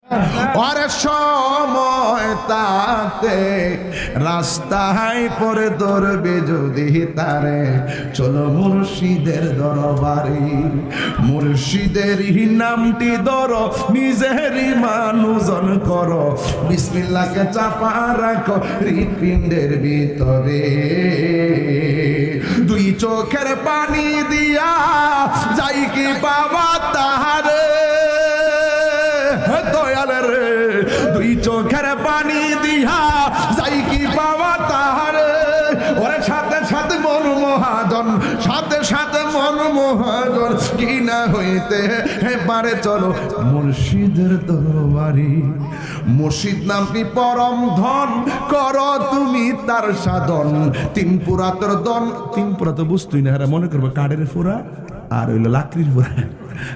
আর সময় তাতে রাস্তায় পরে ধরবে যদি তারে, চলো মুর্শিদের দরবারে। মুর্শিদের নামটি ধরো, নিজেরই মানুষজন করো, বিসমিল্লাহকে চাপা রাখো হৃৎপিণ্ডের ভিতরে। দুই চোখের পানি দিয়া যাই কি বাবা তাহারে, দয়ালের দুই চোখের পানি দিয়া যাই কি বাবা তাহারে। ওরে সাথে সাথে মন মহাজন, সাথে সাথে মন মহাজন, কি না হইতে পারে চলো মুর্শিদের দরবারে। মুর্শিদ নামটি পরম ধন, করো তুমি তার সাধন। তিন পুরা তোর দন, তিন পুরা তো বুঝতুই না, মনে করবো কাঠের পুরা আর হইলো লাকড়ির পুরা।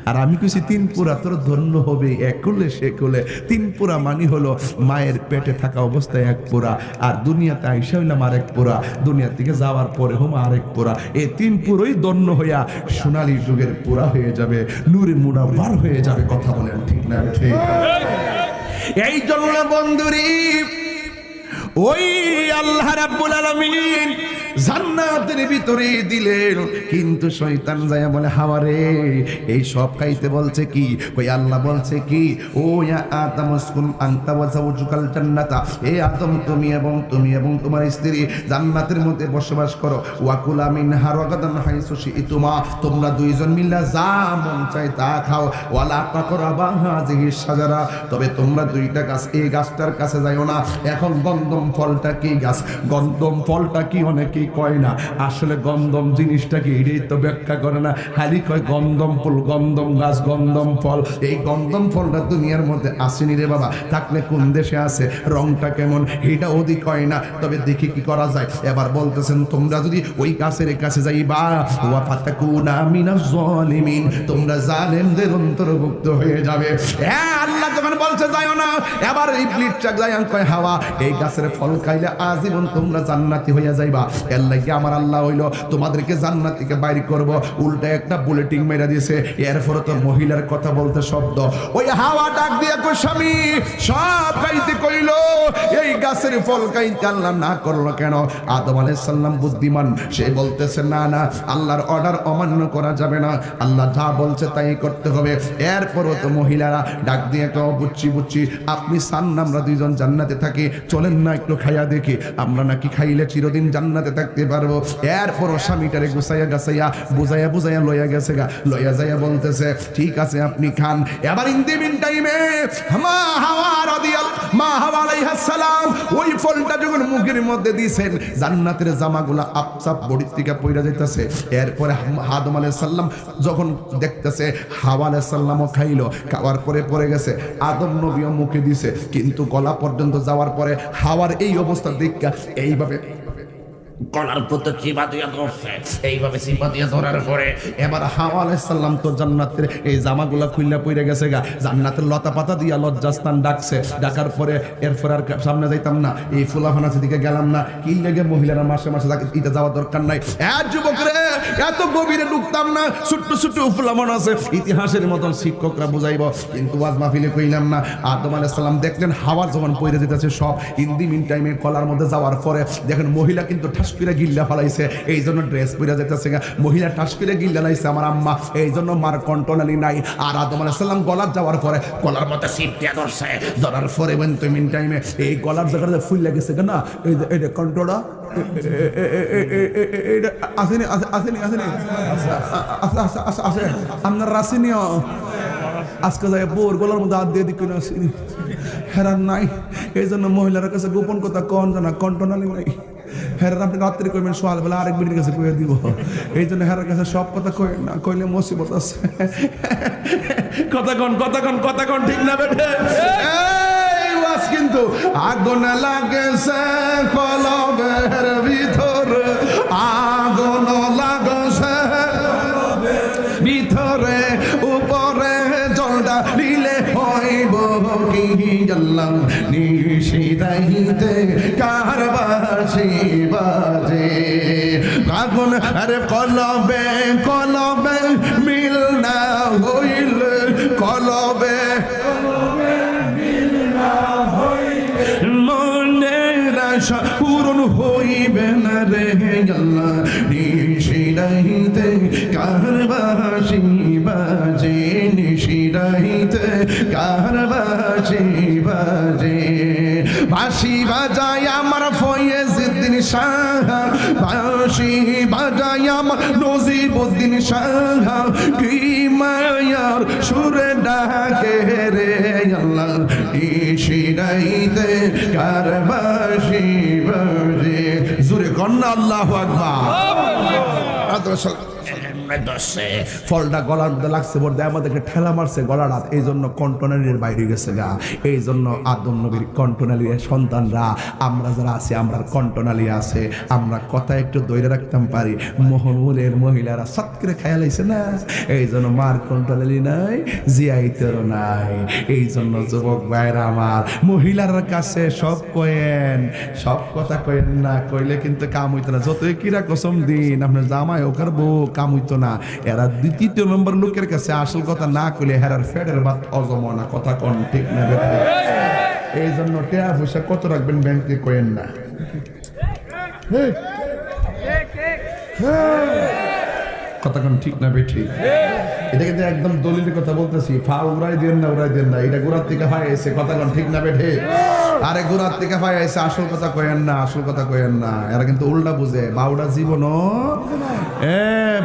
আর আমি কইছি তিন পুরা তোর ধন্য হবে এক কোলে সে কোলে। তিন পুরা মানি হলো মায়ের পেটে থাকা অবস্থায় এক পুরা, আর দুনিয়াতে আইসা হইলাম আরেক পুরা, দুনিয়া থেকে যাওয়ার পরে হোম আরেক পুরা। এই তিন পুরোই ধন্য হইয়া সোনালী যুগের পুরা হয়ে যাবে, নূরে মুনাওয়ার হয়ে যাবে। কথা বলেন ঠিক না ঠিক? এই জন্য বন্ধুরি ওই আল্লাহ রাব্বুল আলামিন জান্নাতের ভিতরে দিলেন, কিন্তু শয়তান যায় বলে হাওয়ারে এই সব খাইতে বলছে কি? ওই আল্লাহ বলছে কি, ও ইয়া আদম উসকুন আনতা ওয়া যাওজুকাল জান্নাতা, হে আদম তুমি এবং তোমার স্ত্রী জান্নাতের মধ্যে বসবাস করো। ওয়া কুলা মিনহা রাগাদান হাইসু শিইতুমা, তোমরা দুইজন মিলে যা মন চায় তা খাও। ওয়ালা তাকরাবা হাযিহি শাজারা, তবে তোমরা দুইটা গাছ, এই গাছটার কাছে যাইও না। এখন গন্ধম ফলটা কি গাছ, গন্ধম ফলটা কি অনেকে কয় না, আসলে গন্ধম জিনিসটা কি এটাই তো ব্যাখ্যা করে না, খালি কয় গন্ধম ফুল, গন্ধম গাছ, গন্ধম ফল। এই গন্ধম ফলটা দুনিয়ার মধ্যে আসেনি রে বাবা, থাকলে কোন দেশে আছে, রংটা কেমন এটা ওদি কয় না। তবে দেখি কি করা যায়। এবার বলতেছেন তোমরা যদি ওই গাছের কাছে যাইবা, ওয়া ফাতাকুনা মিনাজ জালিমিন, তোমরা জালেমদের অন্তর্ভুক্ত হয়ে যাবে। হ্যাঁ, আল্লাহ যখন বলছে যাইও না, এবার ইবলিস চাক যায় কয় হাওয়া এই গাছের ফল খাইলে আজীবন তোমরা জান্নাতি হইয়া যাইবা। এর লাগি আমার আল্লাহ হইল তোমাদেরকে জান্নাত থেকে বাইর করব। উল্টা একটা বুলেটিং মেরা দিয়েছে। এরপরে তো মহিলার কথা বলতে শব্দ, ওই হাওয়া ডাক দিয়া কই স্বামী সব খাইতে কইল, এই গাছের ফল খাইতে আল্লাহ না করলো কেন? আদম আলাইহিস সালাম বুদ্ধিমান, সে বলতেছে না না, আল্লাহর অর্ডার অমান্য করা যাবে না, আল্লাহ যা বলছে তাই করতে হবে। এরপরও তো মহিলারা ডাক দিয়ে কও বুচ্চি বুচ্চি আপনি চান না আমরা দুইজন জান্নাতে থাকি, চলেন না একটু খাইয়া দেখি, আমরা নাকি খাইলে চিরদিন জান্নাতে থাকতে পারবো। এরপরও স্বামীটারে গুছাইয়া গাছাইয়া বুঝাইয়া লইয়া গেছে গা, লইয়া যাইয়া বলতেছে ঠিক আছে আপনি খান। এবার ইন দি মিন টাইমে মা হাওয়া আলাইহিস সালাম ওই ফলটা যখন মুখের মধ্যে দিয়েছেন, জান্নাতের জামাগুলা আপসাপ বডি থেকে পইরা যাইতেছে। এরপরে আদম আলাইহিস সালাম যখন দেখতেছে হাওয়া আলাইহিস সালামও খাইলো, খাওয়ার পরে পড়ে গেছে, আদম নবীও মুখে দিছে, কিন্তু গলা পর্যন্ত যাওয়ার পরে হাওয়ার এই অবস্থা দেখা এইভাবে গলার প্রতি চিপা দিয়া ধরছে, এইভাবে চিপা দিয়া ধরার পরে এবার হাওয়া আলাইহিস সালাম তো জান্নাতের এই জামাগুলা খুইলা পইরা গেছে গা, জান্নাতের লতা পাতা দিয়া লজ্জাস্থান ডাকছে, ডাকার পরে এরপর আর সামনে যাইতাম না, এই ফুলাফানার দিকে গেলাম না, কি লেগে মহিলারা মাসে মাসে এটা যাওয়ার দরকার নাই। যুবক রে এত গভীরে ঢুকতাম না, ছোট্ট ছোট্ট ফুলামন আছে ইতিহাসের মতন শিক্ষকরা বুঝাইব, কিন্তু ওয়াজ মাহফিলে কইলাম না। আদম আলাইহিস সালাম দেখলেন হাওয়া যখন পইরা যেতেছে সব, ইন দি মিন টাইমে কলার মধ্যে যাওয়ার পরে দেখেন মহিলা কিন্তু ঠাস করে গিল্লা ফলাইছে, এই জন্য ড্রেস পরে যেতেছে, মহিলা ঠাস করে গিল্লা লাইছে আমার আম্মা, এই জন্য মার কন্ট্রোলালি নাই। আর আদম আলাইহিস সালাম গলার যাওয়ার পরে গলার মধ্যে সিপ দিয়া ধরছে, ধরার পরে ইন দি মিন টাইমে এই গলার জায়গাতে ফুল লাগেছে না, এই যে কন্ট্রোলা আসেনি আসেনি আসেনি আসে আপনার রাসিনিও আজকে যায় বোর গলার মধ্যে হাত দিয়ে দিকে আসেনি হেরান নাই। এই জন্য মহিলার কাছে গোপন কথা কন জানা কন্ট্রোলালি নাই। হেরার আপনি রাত্রি কইবেন সকালবেলা আরেক বিটির কাছে কইয়া দিব, এই জন্য হেরার কাছে সব কথা কই না, কইলে মুসিবত আছে। কথা কন ঠিক না বেটে? কিন্তু আগুন লাগেছে কলবের ভিতরে, আগুন লাগেছে ভিতরে, উপরে জলটা দিলে হইব কি জানলাম নিশিরাইতে কারবাসি বাজে আগুন। আরে কলবে মিল না হইলে কলবে কার বাঁশি বাজে বাঁশি বাজায় আমার ফয়েজউদ্দিন শাহ বাঁশি বাজায় আমার নজিবউদ্দিন শাহ কি মায়ার সুরে ডাকে রে আল্লাহ ইশিরাইতে কার বাঁশি বাজে জোরে কন্না আল্লাহু আকবার ফলটা গলার মধ্যে লাগছে বলতে আমাদেরকে ঠেলা মারছে গলার হাত, এই জন্য কণ্ঠনালীর বাইরে গেছে গা। এই জন্য আদম নবীর কণ্ঠনালীর সন্তানরা আমরা যারা আছি, আমরা কণ্ঠনালী আছে, আমরা কথা একটু দৈরে রাখতাম পারি। মোহমুলের মহিলারা সৎ করে খেয়াল হয়েছে না, এই জন্য মার কণ্ঠনালী নাই, জিয়াইতেরও নাই। এই জন্য যুবক ভাইরা আমার, মহিলার কাছে সব কয়েন, সব কথা কয়েন না, কইলে কিন্তু কাম হইতো না। যতই কিরা কসম দিন আপনার জামাই ওকার বউ কাম হইতো না। এরা দ্বিতীয় নম্বর লোকের কাছে আসল কথা না কইলে হেরার ফেডের বাদ অজমনা কথা কোন ঠিক না। এই জন্য টাকা পয়সা কত রাখবেন ব্যাংকে কয়েন না। কথা কোন ঠিক না বেঠি? এটা কিন্তু একদম দলিলের কথা বলতেছি। ফা উড়াই দেন না, উড়াই দেন না, এটা গোড়ার থেকে ফাই এসে কথা কোন ঠিক না বেঠে? আরে গোড়ার থেকে ফাই এসে আসল কথা কয়েন না, আসল কথা কয়েন না। এরা কিন্তু উল্টা বুঝে, বাউডা জীবনও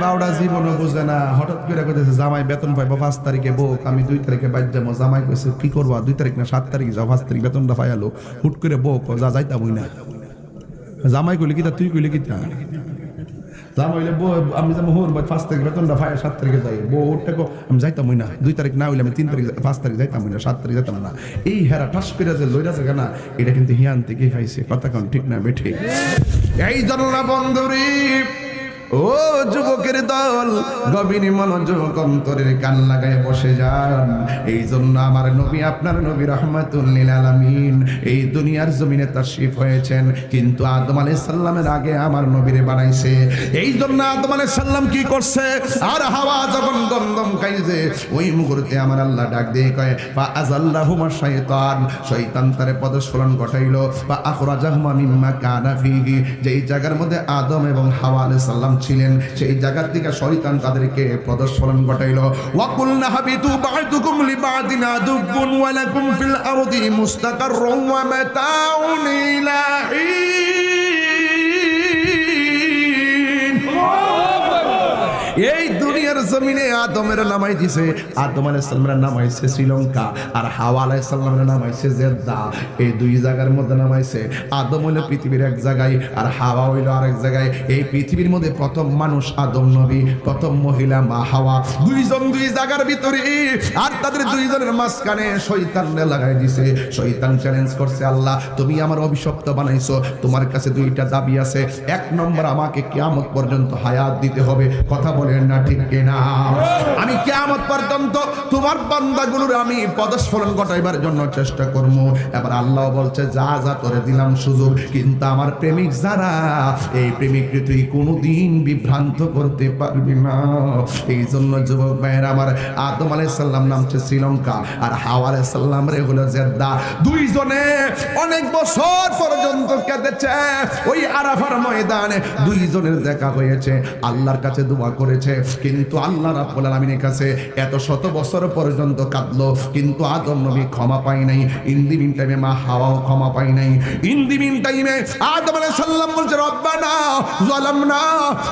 বাউডা জীবনও বুঝে না। হঠাৎ করে কইতেছে জামাই বেতন পাইবো 5 তারিখে, বউ আমি 2 তারিখে বাইর যাবো। জামাই কইছে কি করবা, 2 তারিখ না 7 তারিখ যাও, 5 তারিখ বেতনটা পাইলো। হুট করে বউ যা যাইতামই না। জামাই কইলে কিতা, তুই কইলে কিতা? জামাই হইলে বউ আমি যাবো হোর 5 তারিখ বেতনটা পাই 7 তারিখে যাই। বউ উঠতে আমি যাইতামই না, 2 তারিখ না হইলে আমি 3 তারিখ 5 তারিখ যাইতামই না, 7 তারিখ যাইতাম না। এই হেরা ঠাস করে যে লইরাছে কেনা, এটা কিন্তু হিয়ান থেকে পাইছে। কথা কোন ঠিক না বেঠে? এই জন্য বন্ধুরি ও যুবকের দল, গভীর মনোযোগ অন্তরের কান লাগায় বসে যান। এই জন্য আমার নবী, আপনার নবী রাহমাতুল লিল আলামিন এই দুনিয়ার জমিনে তাশরীফ হয়েছেন, কিন্তু আদম আলাইহিস সালামের আগে আমার নবীরে বানাইছে। এই জন্য আদম আলাইহিস সালাম কি করছে, আর হাওয়া যখন গন্ধম খাইছে, ওই মুহূর্তে আমার আল্লাহ ডাক দিয়ে কয় ফা আযাল্লাহুমা শাইতান, শয়তান তারে পদস্খলন ঘটাইলো। ফা আখরাজাহুমা মিম্মা কানা ফিহি, যেই জায়গার মধ্যে আদম এবং হাওয়া আলাইহিস সালাম ছিলেন, সেই জায়গার থেকে শয়তান তাদেরকে পদস্খলন ঘটাইলো। ওয়া কুলনা হাবিতু বা'দুকুম লিবা'দিন আদুবুন ওয়া লাকুম ফিল আরদি মুস্তাকাররুন ওয়া মাতাউন ইলা এই দুনিয়ার জমিনে আদমের নামাই দিছে, আদম আলাইহিস সালামের নামাইছে শ্রীলঙ্কা, আর হাওয়া আলাইহিস সালামের নামাইছে জেদ্দা। এই দুই জায়গার মধ্যে নামাইছে। আদম হইল পৃথিবীর এক জায়গায়, আর হাওয়া হইল আরেক জায়গায়। এই পৃথিবীর মধ্যে প্রথম মানুষ আদম নবী, প্রথম মহিলা মা হাওয়া, দুইজন দুই জায়গার ভিতরে। আর তাদের দুইজনের মাঝখানে শয়তান লাগাই দিছে। শয়তান চ্যালেঞ্জ করছে, আল্লাহ তুমি আমার অভিশপ্ত বানাইছো, তোমার কাছে দুইটা দাবি আছে। 1 নম্বর, আমাকে কিয়ামত পর্যন্ত হায়াত দিতে হবে। কথা বলেন না ঠিক কিনা? আমি কিয়ামত পর্যন্ত তোমার বান্দাগুলোর আমি পদস্খলন ঘটাইবার জন্য চেষ্টা করব। এবার আল্লাহ বলছে যা যা করে দিলাম সুযোগ, কিন্তু আমার প্রেমিক যারা, এই প্রেমিককে তুই কোনোদিন বিভ্রান্ত করতে পারবি না। এই জন্য যুবক ভাইয়েরা আমার, আদম আলাইহিস সালাম নামছে শ্রীলঙ্কা, আর হাওয়া আলাইহিস সালাম রে হলো জেদ্দা। দুইজনে অনেক বছর পর্যন্ত কেঁদেছে। ওই আরাফার ময়দানে দুইজনের দেখা হয়েছে, আল্লাহর কাছে দোয়া করেছে, কিন্তু আল্লাহ রাব্বুল আলামিনের কাছে এত শত বছর পর্যন্ত কাঁদলো, কিন্তু আদম নবী ক্ষমা পায় নাই। ইন দি মিন টাইমে মা হাওয়াও ক্ষমা পায় নাই। ইন দি মিন টাইমে আদম আলাইহিস সালাম বলছে রব্বানা যালামনা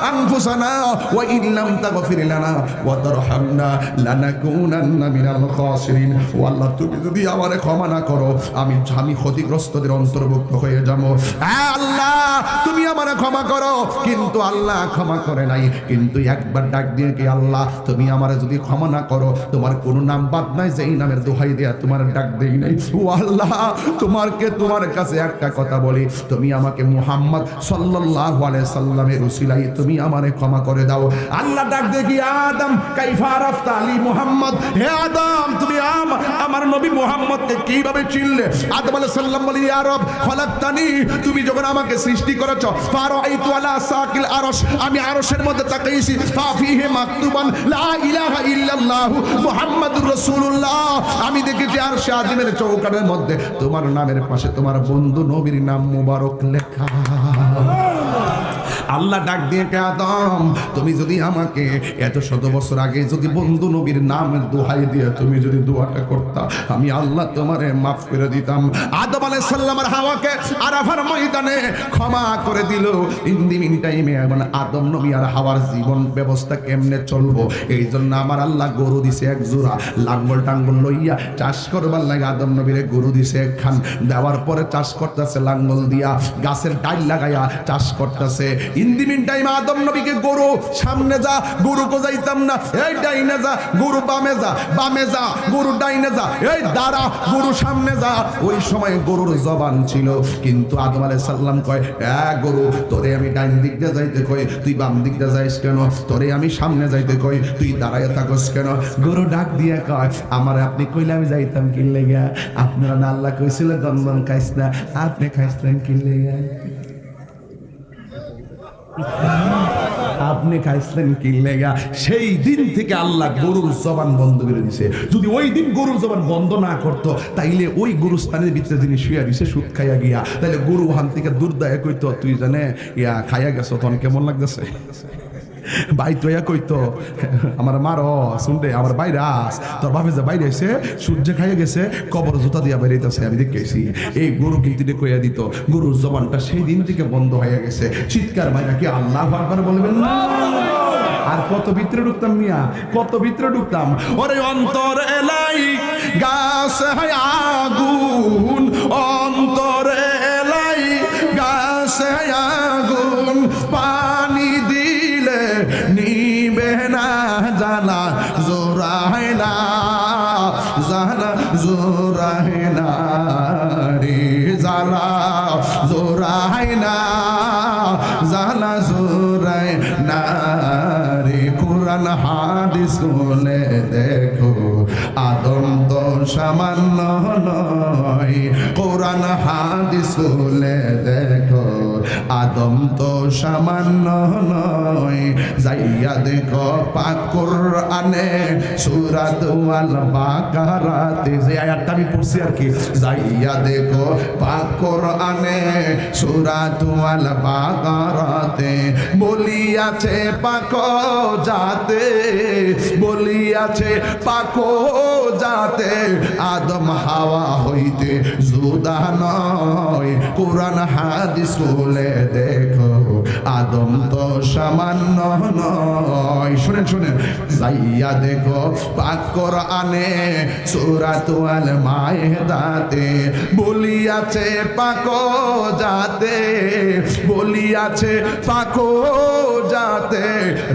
আনফুসানা ওয়া ইন লাম তাগফির লানা ওয়া তারহামনা লানাকুনান্না মিনাল খাসিরিন। ও আল্লাহ, তুমি যদি আমারে ক্ষমা না করো, আমি ক্ষতিগ্রস্তদের অন্তর্ভুক্ত হয়ে যাব। আল্লাহ তুমি আমারে ক্ষমা করো, কিন্তু আল্লাহ ক্ষমা করে নাই। কিন্তু একবার ডাক দিয়ে কি, আল্লাহ তুমি আমারে যদি ক্ষমা না করো, তোমার কোনো নাম বাদ নাই যেই নামের দোহাই দেয়া তোমার ডাক দেই নাই। ও আল্লাহ, তোমার কাছে একটা কথা বলি, তুমি আমাকে মুহাম্মদ সাল্লাল্লাহু আলাইহি সাল্লামের উসিলাই তুমি আমারে ক্ষমা করে দাও। আল্লাহ ডাক দিয়ে কি, আদম কাইফা আরাফতা আলী মুহাম্মদ, হে আদম তুমি আমার নবী মুহাম্মদকে কিভাবে চিনলে? আদম আলাইহিস সালাম বলি, ইয়া রব খলাকতানি, তুমি যখন আমাকে সৃষ্টি করেছো, ফারাইতু আলা সাকিল আরশ, আমি আরশের মধ্যে তাকাইছি, ফাফিহি মাকতুবান লা ইলাহা ইল্লাল্লাহ মুহাম্মাদুর রাসূলুল্লাহ, আমি দেখেছি আরশে আজিমের চৌকাঠের মধ্যে তোমার নামের পাশে তোমার বন্ধু নবীর নাম মুবারক লেখা। আল্লাহ ডাক দিয়ে কে আদম, তুমি যদি আমাকে এত শত বছর আগে যদি বন্ধু নবীর নামের দোহাই দিয়ে তুমি যদি দোয়াটা করতা, আমি আল্লাহ তোমারে মাফ করে দিতাম। আদম আলাইহিস সালামের হাওয়াকে আরাফার ময়দানে ক্ষমা করে দিল। ইন দি মিন টাইমে এখন আদম নবী আর হাওয়ার জীবন ব্যবস্থা কেমনে চলবো, এই জন্য আমার আল্লাহ গরু দিছে এক জোড়া, লাঙ্গল টাঙ্গল লইয়া চাষ করবার লাগে আদম নবীরে গরু দিছে একখান, দেওয়ার পরে চাষ করতেছে লাঙ্গল দিয়া, গাছের ডাল লাগাইয়া চাষ করতেছে। ইন দি মিন টাইমে আদম নবীকে গরু সামনে যা, গরু কো যাইতাম না, এই ডাইনে যা, গরু বামে যা, বামে যা, গরু ডাইনে যা, এই দাঁড়া, গরু সামনে যা। ওই সময় গরুর জবান ছিল, কিন্তু আদম আলাইহিস সালাম কয়, গরু তোরে আমি ডাইন দিক দিয়ে যাইতে কই, তুই বাম দিক দিয়ে যাইস কেন? তোরে আমি সামনে যাইতে কই, তুই দাঁড়ায় থাকস কেন? গরু ডাক দিয়ে কয়, আমারে আপনি কইলে আমি যাইতাম কি লেগা? আপনারা না আল্লাহ কইছিল গন্ধন খাইস না, আপনি খাইছিলেন কি লেগা? আপনি খাইছিলেন কি লেগা? সেই দিন থেকে আল্লাহ গরুর জবান বন্ধ করে দিছে। যদি ওই দিন গরুর জবান বন্ধ না করতো, তাইলে ওই গরুস্থানের ভিতরে যিনি শুয়ে দিছে সুদ খাইয়া গিয়া, তাইলে গরু ওখান থেকে দূর দায় কইতো, তুই জানে ইয়া খাইয়া গেছো, তখন কেমন লাগতেছে? ভাই তোয়া কইতো, আমার মারো শুনতে, আমার বাইরে আস, তোর বাপে যে বাইরে এসে সূর্য খাইয়ে গেছে, কবর জুতা দিয়া বেরিয়েছে, আমি দেখেছি। এই গরু কিন্তু কইয়া দিত, গরুর জবানটা সেই দিন থেকে বন্ধ হয়ে গেছে। চিৎকার ভাইরা কি আল্লাহু আকবার বলবেন না? আর কত ভিতরে ঢুকতাম মিয়া, কত ভিতরে ঢুকতাম। ওরে অন্তর এলাই গাছ হয় আগুন, অন্তর এলাই গাছ হয় আগুন, পানি দিলে নিবে না জানা জোরায় না, জানা জোরায় না রে, জালা জোরায় না, জালা জোরায় না রে। কোরআন হাদিস খুলে দেখো, আদম তো সামান্য নয়। কোরআন হাদিস খুলে দেখো, আদম তো সামান্য নয়। যাইয়া দেখো পাক কোরআনে সূরাত আল বাকারাতে, যে আয়াতটা আমি পড়ছি আর কি, যাইয়া দেখো পাক কোরআনে সূরাত আল বাকারাতে বলিয়াছে পাক যাতে, বলিয়াছে পাক যাতে আদম হাওয়া হইতে জুদা নয়। কোরআন হাদিস খুলে দেখো, আদম তো সামান্য নয়। শুনেন শুনেন, যাইয়া দেখো পাক কোরআনে সূরাত আল মায়েদাতে বলিয়াছে পাক যাতে, বলিয়াছে পাক যাতে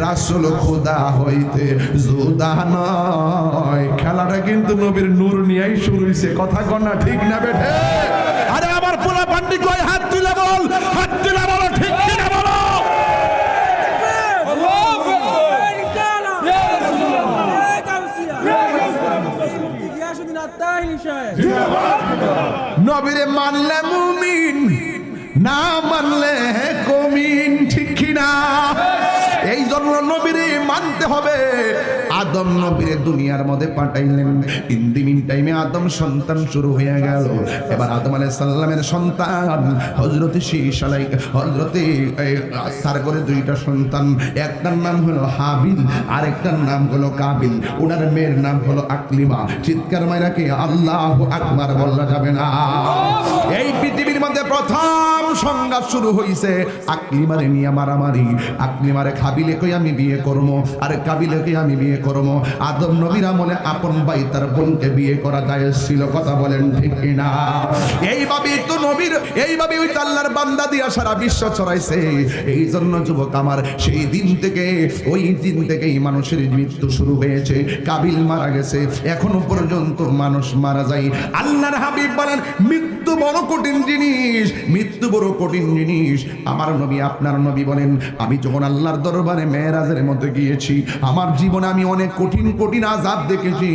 রাসূল খোদা হইতে জুদা নয়। খেলাটা কিন্তু নবীর নূর নিয়েই শুরু হইছে, কথা কন না ঠিক না বেঠে? আরে আমার পোলা পান্ডি কই, হাত তুলে বল, হাত তুলে বলো ঠিক কি না বলো? নবীরে মানলে মুমিন, না মানলে কমিন, ঠিক কিনা? এই জন্য নবীরে মানতে হবে। আদম নবীরে দুনিয়ার মধ্যে পাঠাইলেন, ইন দি মিন টাইমে আদম সন্তান শুরু হয়ে গেল। এবার আদম আলাইহিস সালামের সন্তান হযরতে শীশ আলাইহিস, হযরতে তার করে দুইটা সন্তান, একটার নাম হলো হাবিল, আরেকটার নাম হলো কাবিল। ওনার মেয়ের নাম হলো আকলিমা। চিৎকার মাইরা কি আল্লাহু আকবার বলা যাবে না? এই পৃথিবীর মধ্যে প্রথম সংঘাত শুরু হইছে আকলিমারে নিয়ে মারামারি। আকলিমারে কাবিলে কই আমি বিয়ে করবো, আর কাবিলে কই আমি বিয়ে করবো। আদম নবীর আমলে আপন ভাই তার বোনকে বিয়ে করা জায়েজ ছিল, কথা বলেন ঠিক কিনা? এইভাবেই তো নবীর, এইভাবে ওই আল্লাহর বান্দা দিয়া সারা বিশ্ব ছড়াইছে। এই জন্য যুবক আমার, সেই দিন থেকে, ওই দিন থেকেই মানুষের মৃত্যু শুরু হয়েছে। কাবিল মারা গেছে, এখনো পর্যন্ত মানুষ মারা যায়। আল্লাহর হাবিব বলেন, মৃত্যু বড় কঠিন জিনিস, মৃত্যু বড় কঠিন জিনিস। আমার নবী, আপনার নবী বলেন, আমি যখন আল্লাহর দরবারে মেরাজের মধ্যে গিয়েছি, আমার জীবনে আমি অনেক কঠিন কঠিন আযাব দেখেছি।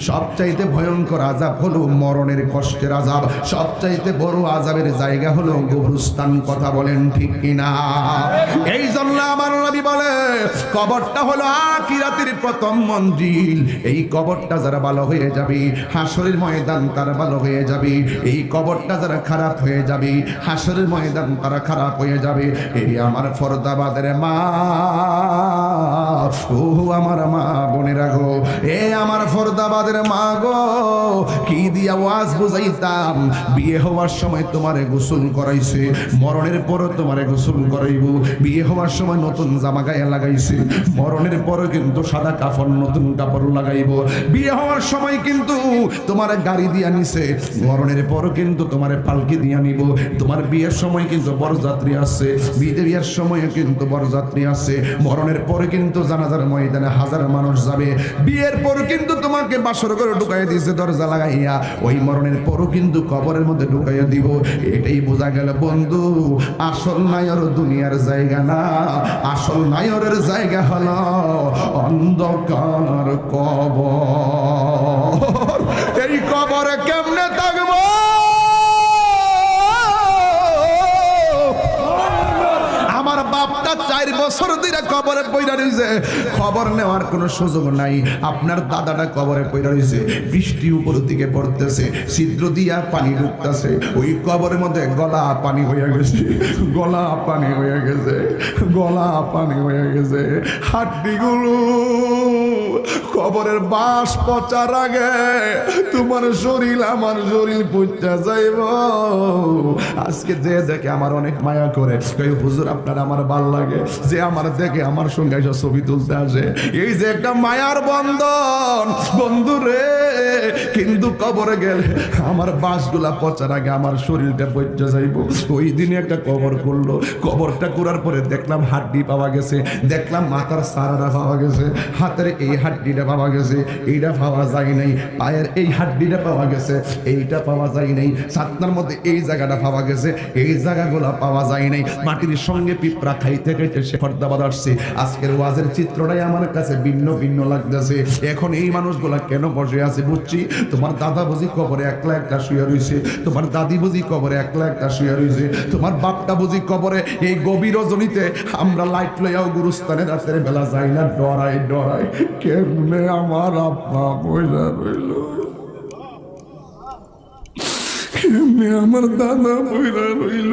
সবচাইতে ভয়ঙ্কর আযাব হলো মরণের কষ্টের আযাব, সবচাইতে বড় আযাবের জায়গা হলো কবরস্থান, কথা বলেন ঠিক কিনা? এই জন্য আমার নবী বলে, কবরটা হলো আখিরাতের প্রথম মঞ্জিল। এই কবরটা যারা ভালো হয়ে যাবে, হাসরের ময়দান তারা ভালো হয়ে যাবে। এই কবরটা যারা খারাপ হয়ে যাবে, হাসরের হাসরের ময়দান তারা খারাপ হয়ে যাবে। এই আমার ফরদাবাদের মা, ও আমার মা বোনেরা গো, এ আমার ফরদাবাদের মা গো, কি দিয়া ওয়াজ বুঝাইতাম। বিয়ে হওয়ার সময় তোমারে গোসল করাইছে, মরণের পরও তোমারে গোসল করাইব। বিয়ে হওয়ার সময় নতুন জামা গায়ে লাগাইছে, মরণের পরও কিন্তু সাদা কাপড় নতুন কাপড় লাগাইব। বিয়ে হওয়ার সময় কিন্তু তোমার গাড়ি দিয়া নিছে, মরণের পরও কিন্তু তোমার পালকি দিয়া নিব। তোমার বিয়ের সময় কিন্তু বরযাত্রী আছে, বিয়ের সময় কিন্তু বরযাত্রী আছে, মরণের পরে কিন্তু জানাজার ময়দানে হাজার মানুষ যাবে। বিয়ের পর কিন্তু তোমাকে বাসর করে ঢুকাইয়া দিয়েছে দরজা লাগাইয়া, ওই মরণের পরও কিন্তু কবরের মধ্যে ঢুকাইয়া দিব। এটাই বোঝা গেল বন্ধু, আসল নায়র দুনিয়ার জায়গা না, আসল নায়রের জায়গা হলো অন্ধকার কবর। এই কবরে কেমনে থাকবো? আমার বাপটা 4 বছর ধরে কবরে পইড়া রইছে, খবর নেওয়ার কোনো সুযোগ নাই। আপনার দাদাটা কবরে পইড়া রইছে, বৃষ্টি উপর দিকে পড়তেছে, ছিদ্র দিয়া পানি ঢুকতেছে, ওই কবরের মধ্যে গলা পানি হয়ে গেছে, গলা পানি হয়ে গেছে, গলা পানি হয়ে গেছে। হাড্ডিগুলো কবরের বাস পচার আগে তোমার শরীর আমার শরীর পচা যাইব। আজকে যে দেখে আমার অনেক মায়া করে, হুজুর আপনার আমার ভাল লাগে, যে আমার দেখে আমার সঙ্গে এসে ছবি তুলতে আসে, এই যে একটা মায়ার বন্ধন বন্ধু রে। কিন্তু কবরে গেলে আমার বাসগুলা পচার আগে আমার শরীরটা পচা যাইব। ওই দিনে একটা কবর করলো, কবরটা করার পরে দেখলাম হাড্ডি পাওয়া গেছে, দেখলাম মাথার সারাটা পাওয়া গেছে, হাতের এই হাড্ডিটা পাওয়া গেছে, এইটা পাওয়া যায় নাই, পায়ের এই হাড্ডিটা পাওয়া গেছে, এইটা পাওয়া যায় নাই, ছাতনার মধ্যে এই জায়গাটা পাওয়া গেছে, এই জায়গাগুলো পাওয়া যায় নাই। মাটির সঙ্গে পিঁপড়া খাইতে খাইতে সে ফর্দাবাদ আসছে। আজকের ওয়াজের চিত্রটাই আমার কাছে ভিন্ন ভিন্ন লাগতেছে। এখন এই মানুষগুলা কেন বসে আছে বুঝছি। তোমার দাদা বুঝি কবরে একলা একটা শুয়ে রয়েছে, তোমার দাদি বুঝি কবরে একলা একটা শুয়ে রয়েছে, তোমার বাপটা বুঝি কবরে। এই গভীর রজনীতে আমরা লাইট লইয়াও গুরুস্থানে রাতের বেলা যাই না, ডরাই ডরাই। কেমনে আমার আপা বইলা রইল, কেমনে আমার দাদা বইরা রইল,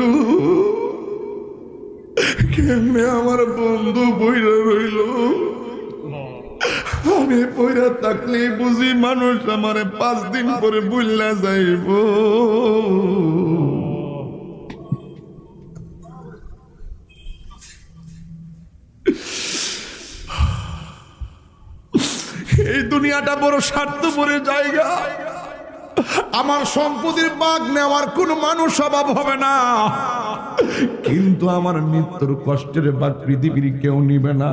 কেমনে আমার বন্ধু বইরা রইল। আমি পয়রা থাকলে বুঝি মানুষ আমারে 5 দিন পরে ভুইলা যাইব। এই দুনিয়াটা বড় স্বার্থপরের জায়গা। আমার সম্পত্তির ভাগ নেওয়ার কোনো মানুষ অভাব হবে না, কিন্তু আমার মৃত্যুর কষ্টের ভাগ পৃথিবীর কেউ নিবে না।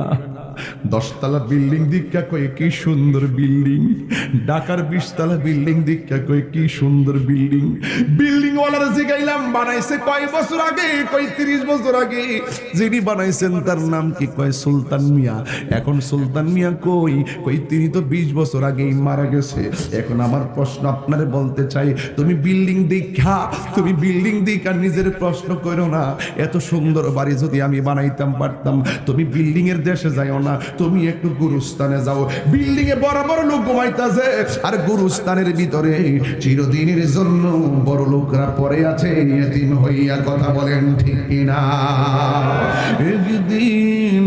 10 তলা বিল্ডিং দীক্ষা কয়ে কি সুন্দর বিল্ডিং, ঢাকার 20 তলা বিল্ডিং দীক্ষা কয়ে কি সুন্দর বিল্ডিং। বিল্ডিং ওয়ালার জিগাইলাম বানাইছে কয় বছর আগে, কয় 30 বছর আগে। যিনি বানাইছেন তার নাম কি, কয় সুলতান মিয়া। এখন সুলতান মিয়া কই, কই তিনি তো 20 বছর আগেই মারা গেছে। এখন আমার প্রশ্ন আপনারে বলতে চাই, তুমি বিল্ডিং দীক্ষা নিজের প্রশ্ন করো না। এত সুন্দর বাড়ি যদি আমি বানাইতাম পারতাম। তুমি বিল্ডিং এর দেশে যাইও না, তুমি একটু গুরুস্থানে যাও। বিল্ডিং এ বড় বড় লোক ঘুমাইতেছে, আর গুরুস্থানের ভিতরে চিরদিনের জন্য বড় লোকরা পড়ে আছে এতিম হইয়া। কথা বলেন ঠিক কিনা? একদিন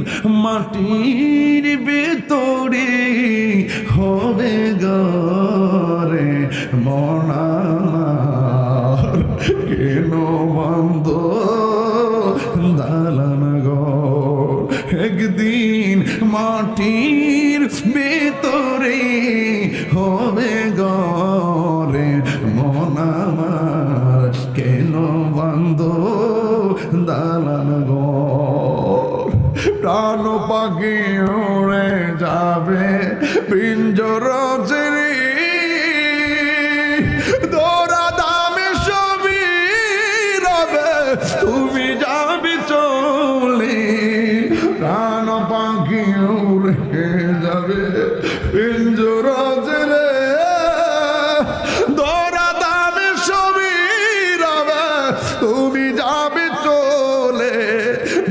মাটির ভিতরে হবে ঘরে মনা, কেন বন্ধ দালান ঘর। একদিন মাটির ভিতরে হবে ঘরে মন আমার, কেন বন্ধ দালান ঘর। প্রাণ পাখি উড়ে যাবে পিঞ্জর ছেড়ে, দৌড়া দামে সবই রবে তুমি যাবি চলে। প্রাণ পাখি উড়ে যাবে পিঞ্জর ছেড়ে, দৌড়া দামে সবই রবে তুমি যাবি চলে।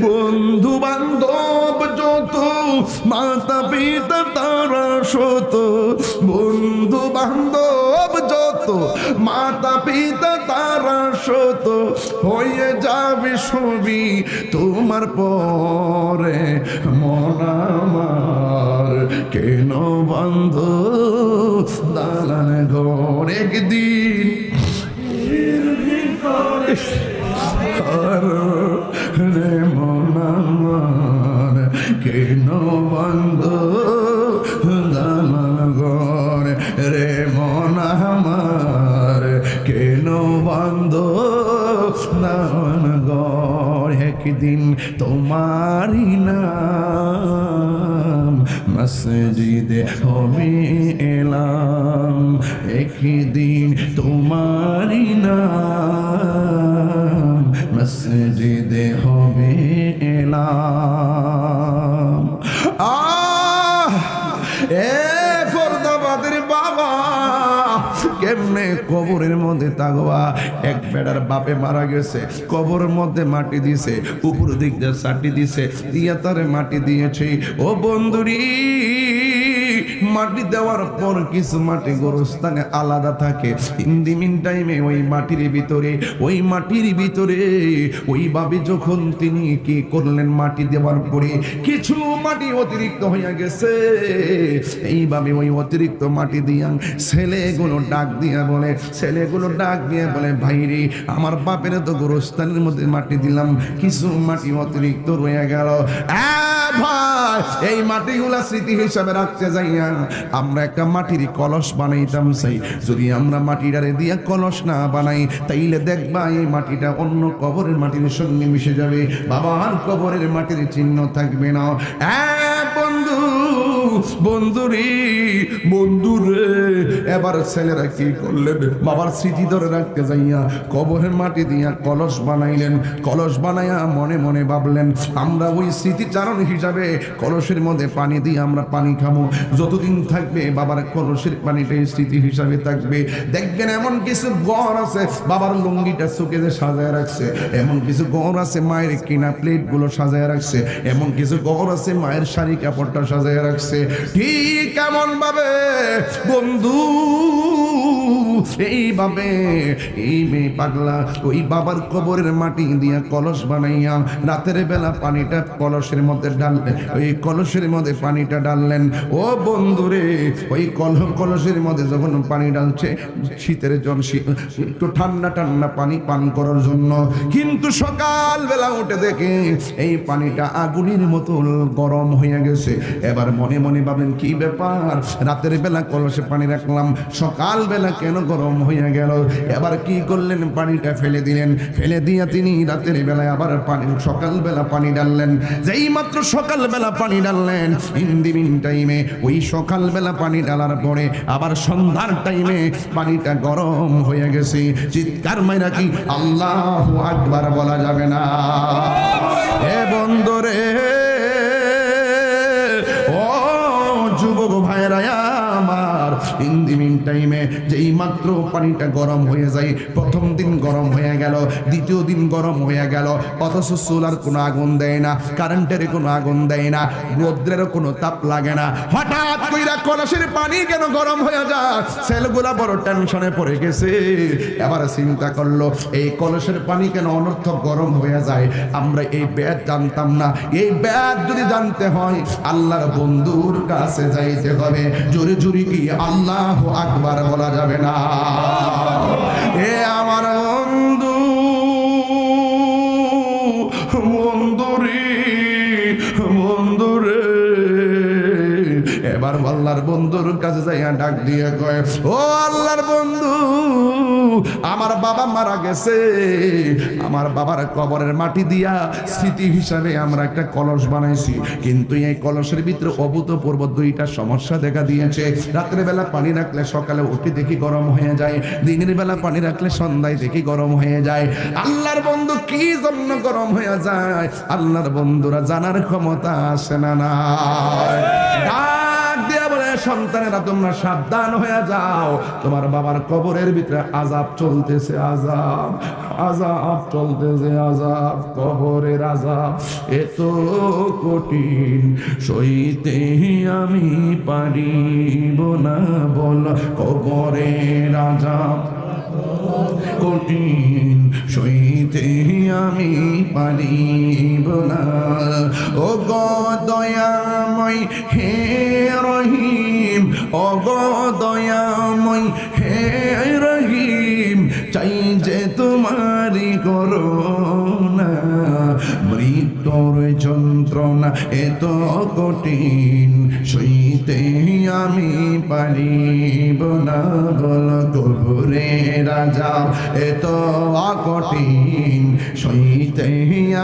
বন্ধু বান্ধব যত, মাতা পিতা তারা শত, বন্ধু বান্ধব যত, মাতা পিতা তারা শত, হয়ে যাবে ছবি তোমার পরে মন আমার কেন বন্ধ দালান ঘর একদিন রে মন আমার কেন বন্ধ দালান ঘর রে মন আমার কেন বন্ধ দালান ঘর একদিন তোমারি নাম মসজিদে আমি এলাম একদিন তোমারি নাম মসজিদে হবে এলাম এ ফরদাবাদের বাবা কেমনে কবরের মধ্যে তাগবা এক বেড়ার বাপে মারা গেছে কবরের মধ্যে মাটি দিছে উপর দিক দিয়ে চাটি দিছে দিয়া তারে মাটি দিয়েছে ও বন্ধুরি মাটি দেওয়ার পর কিছু মাটি গোরস্থানে আলাদা থাকে ইন টাইমে ওই মাটির ভিতরে ওই ভাবে যখন তিনি কি করলেন মাটি দেওয়ার পরে কিছু মাটি অতিরিক্ত হইয়া গেছে এইভাবে ওই অতিরিক্ত মাটি দিয়া ছেলেগুলো ডাক দিয়া বলে ভাইরে আমার বাপের তো গোরস্থানের মধ্যে মাটি দিলাম কিছু মাটি অতিরিক্ত রয়ে গেল ভাই এই মাটিগুলা স্মৃতি হিসাবে রাখতে যাইয়া আমরা একটা মাটির কলস বানাইতাম চাই যদি আমরা মাটিটারে দিয়া কলস না বানাই তাইলে দেখবা এই মাটিটা অন্য কবরের মাটির সঙ্গে মিশে যাবে বাবার কবরের মাটির চিহ্ন থাকবে না বন্ধুরে এবার ছেলেরা কি করলেন বাবার স্মৃতি ধরে রাখতে যাইয়া কবরের মাটি দিয়া কলস বানাইলেন কলস বানাইয়া মনে মনে ভাবলেন আমরা ওই স্মৃতিচারণ হিসাবে কলসের মধ্যে পানি দিয়ে আমরা পানি খাবো যতদিন থাকবে বাবার কলসের পানিটাই স্মৃতি হিসাবে থাকবে দেখবেন এমন কিছু ঘর আছে বাবার লুঙ্গিটা সুকেজে সাজায় রাখছে এমন কিছু ঘর আছে মায়ের কিনা প্লেটগুলো সাজায় রাখছে এমন কিছু ঘর আছে মায়ের শাড়ি কাপড়টা সাজায় রাখছে ঠিক কেমন ভাবে বন্ধু এইভাবে এই মেয়ে পাগলা ওই বাবার কবরের মাটি দিয়া কলস বানাইয়া রাতের বেলা পানিটা কলসের মধ্যে ডাললেন ওই কলসের মধ্যে পানিটা ডাললেন ও বন্ধুরে ওই কলসের মধ্যে যখন পানি ডালছে শীতের জন্য একটু ঠান্ডা ঠান্ডা পানি পান করার জন্য কিন্তু সকাল বেলা উঠে দেখে এই পানিটা আগুনের মতো গরম হয়ে গেছে এবার মনে মনে ভাবলেন কি ব্যাপার রাতের বেলা কলসে পানি রাখলাম সকাল বেলা কেন গরম হয়ে গেল এবার কি করলেন পানিটা ফেলে দিলেন ফেলে দিয়া তিনি রাতের বেলায় আবার পানি সকাল বেলা পানি ডাললেন যেই মাত্র সকাল বেলা পানি ডাললেন ইন টাইমে ওই সকাল বেলা পানি ডালার পরে আবার সন্ধ্যার টাইমে পানিটা গরম হয়ে গেছে চিৎকার মাইরা কি আল্লাহু আকবার বলা যাবে না এ বন্ধুরে ও যুবক ভাইরা আমার ইন টাইমে যেই মাত্র পানিটা গরম হয়ে যায় প্রথম দিন গরম হয়ে গেল দ্বিতীয় দিন গরম হয়ে গেল অথচ সোলার কোনো আগুন দেয় না কারেন্টের কোনো আগুন দেয় না রোদ্রেরও কোনো তাপ লাগে না হঠাৎ কইরা কলসের পানি কেন গরম হয়ে যায় ছেলেগুলা বড় টেনশনে পড়ে গেছে এবার চিন্তা করলো এই কলসের পানি কেন অনর্থক গরম হয়ে যায় আমরা এই ব্যাদ জানতাম না এই ব্যাদ যদি জানতে হয় আল্লাহর বন্ধুর কাছে যাইতে হবে জোরে জোরে কি আল্লাহু আকবার বলা যাবে না এ আমার বন্ধু বন্ধুরে এবার আল্লাহর বন্ধুর কাছে যাইয়া ডাক দিয়ে কয় ও আল্লাহর বন্ধু আমার বাবা মারা গেছে আমার বাবার কবরের মাটি দিয়া স্মৃতি হিসাবে আমরা একটা কলস বানাইছি কিন্তু এই কলসের ভিতরে অভূতপূর্ব দুইটা সমস্যা দেখা দিয়েছে রাতের বেলা পানি রাখলে সকালে উঠে দেখি গরম হয়ে যায় দিনের বেলা পানি রাখলে সন্ধ্যায় দেখি গরম হয়ে যায় আল্লাহর বন্ধু কি জন্য গরম হয়ে যায় আল্লাহর বন্ধুরা জানার ক্ষমতা আছে না না সন্তানেরা তোমরা সাবধান হয়ে যাও তোমার বাবার কবরের ভিতরে আযাব চলতেছে আযাব চলতেছে আযাব কবরের আযাব এত কঠিন সইতে আমি পারিব না বল কবরের আযাব কঠিন সইতে আমি পারিব না। ও গো দয়াময় হে রহিম, ও গো দয়াময় হে রহিম, চাই যে তোমারি করুণা। মৃত্যুর যন্ত্রণা এত কঠিন সইতে আমি পারিব না। বল কবরে রাজা এত কঠিন সইতে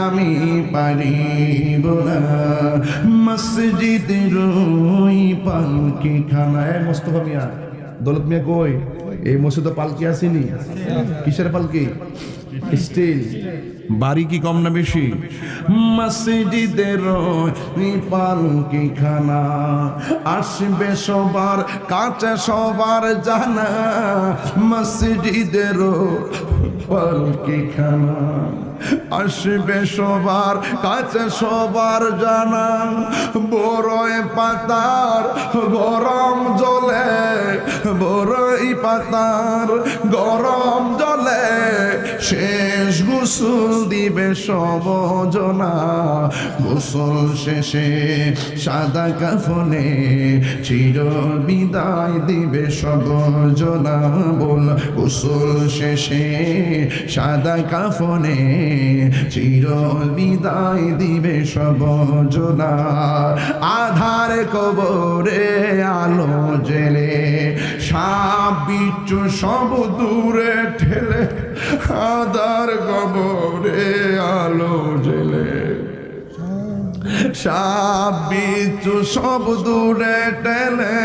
আমি পারিব না। মসজিদের ওই পালকি খানায় মোস্তফা মিয়া, দৌলত মিয়া কই? এই মসজিদে পালকি আসেনি? কিসের পালকি? স্টিল। বাড়ি কি কম না বেশি? মসজিদের পালকি খানা আসবে সবার কাছে সবার জানা। মসজিদের পালকি খানা আসবে সবার কাছে সবার জানা। বড়ই পাতার গরম জলে, বড়ই পাতার গরম জলে শেষ গোসল দিবে সব জনা। গোসল শেষে সাদা কাফনে চির বিদায় দিবে সব জনা। বল গোসল শেষে সাদা কাফনে চির বিদায় দিবে সব জনা। আধার কবরে আলো জেলে সাপ বিচ্ছু সব দূরে ঠেলে। আধার কবরে আলো জেলে সাপ বিচ্ছু সব দূরে ঠেলে।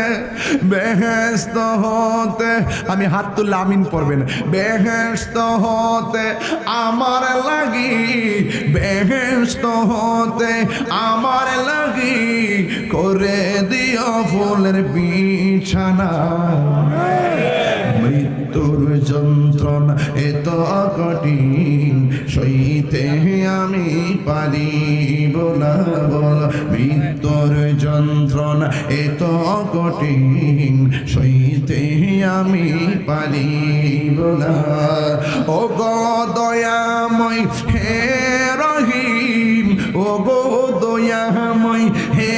বেহেশত হতে, আমি হাত তুললে আমিন পড়বেন, বেহেশত হতে আমার লাগি, বেহেশত হতে আমার লাগি করে দিও ফুলের বিছানা। মৃত্যুর যন্ত্রণা এত কঠিন সইতে আমি পারিব না। বল মৃত্যুর যন্ত্রণা এত কঠিন সইতে আমি পারিব না। ও গো দয়াময় হে রহিম, ও গো দয়াময় হে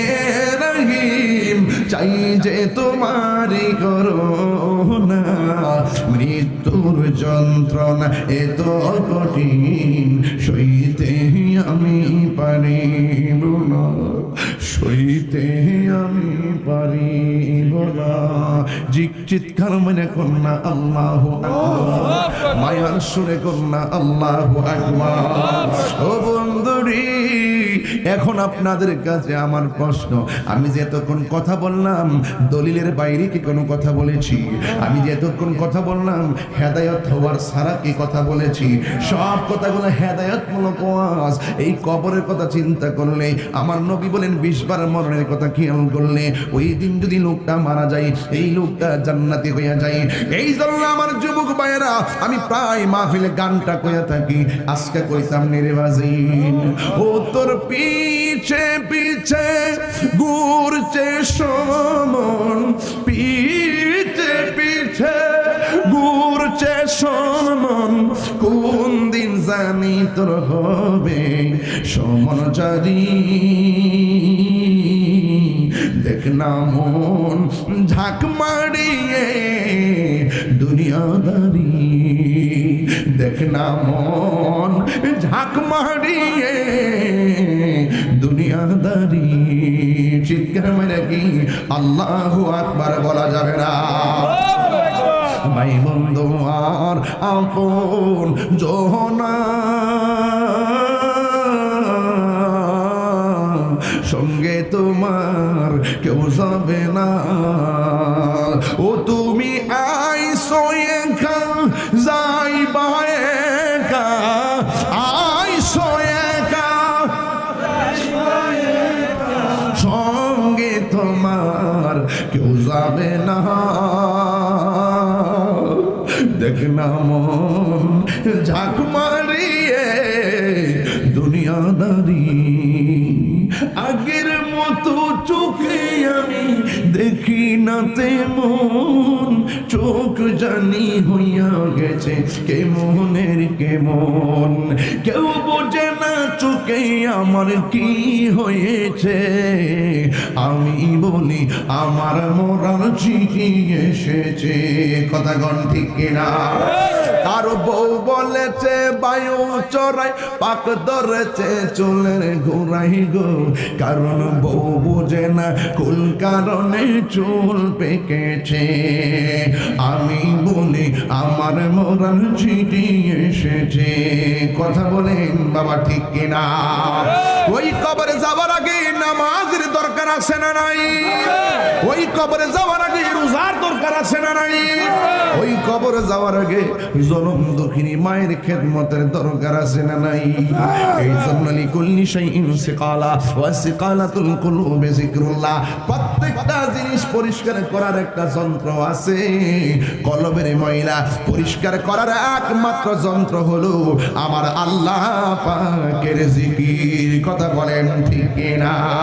রহিম, চাই যে তোমারি করুণা। মৃত্যুর যন্ত্রণা এত কঠিন সইতে আমি পারিব না, সইতে আমি পারিব না। চিৎকার মানে কন্যা আল্লাহু আকবার, মায়ার সুরে কন্যা আল্লাহু আকবার। ও বন্ধুরি, এখন আপনাদের কাছে আমার প্রশ্ন, আমি যে এতক্ষণ কথা বললাম দলিলের বাইরে কি কোনো কথা বলেছি? আমি যে এতক্ষণ কথা বললাম হেদায়েত হওয়ার ছাড়া কি কথা বলেছি? সব কথাগুলো হেদায়েতমূলক ওয়াজ। এই কবরের কথা চিন্তা করলে, আমার নবী বলেন 20 বার মরণের কথা খেয়াল করলে, ওই দিন যদি লোকটা মারা যায় এই লোকটা জান্নাতি হইয়া যায়। এই জন্য আমার যুবক ভাইয়েরা, আমি প্রায় মাহফিলে গানটা কইয়া থাকি, আজকে কইতাম নির্বাজিন। ও তোর পিছে পিছে ঘুরছে সমন, পিছে পিছে ঘুরছে সমন, কোন দিন জানি তোর হবে সমন জারি। দেখ না মন ঝাঁক মারিয়ে দুনিয়াদারি, দেখ না মন ঝাঁক মারিয়ে দুনিয়াদারি। চিৎকার মেরে কি আল্লাহু আকবার বলা যাবে না? ভাই বন্ধু আর আপন জোহনা সঙ্গে তোমার কেউ যাবে না। ও তুমি আইসো একা যাইবা একা, আইসো একা সঙ্গে তোমার কেউ যাবে না। দেখ না মন ঝাঁক মারিয়ে দুনিয়াদারি, আগের মতো চোখে আমি দেখি নাতে মন চোখ জানি হইয়া গেছে কেমনের কেমন, কেউ বোঝে না চোখে আমার কি হয়েছে। আমি বলি আমার মরার চিঠি এসেছে, কথা গণ ঠিক কিনা? আর বউ বলেছে বায়ু চড়াই পাক ধরেছে চুলের ঘুরাই গো, কারণ বউ বোঝে না কোন কারণে চুল পেকেছে। আমি বলি আমার মরার চিঠি এসেছে, কথা বলেন বাবা ঠিক কিনা? ওই কবরে যাওয়ার আগে নামাজের দরকার আছে না নাই? ওই কবরে যাওয়ার আগে রোজার দরকার আছে না নাই? ওই কবরে যাওয়ার আগে জনম দুঃখিনী মায়ের খেদমতের দরকার আছে না নাই? এই জন্য লিকুল্লি শাইইন সিকালা ওয়া সিকালাতুল কুলুবি যিকরুল্লাহ। প্রত্যেকটা জিনিস পরিষ্কার করার একটা যন্ত্র আছে। কলবের ময়লা পরিষ্কার করার একমাত্র যন্ত্র হলো আমার আল্লাহ পাকের জিকির, কথা বলেন ঠিক কিনা?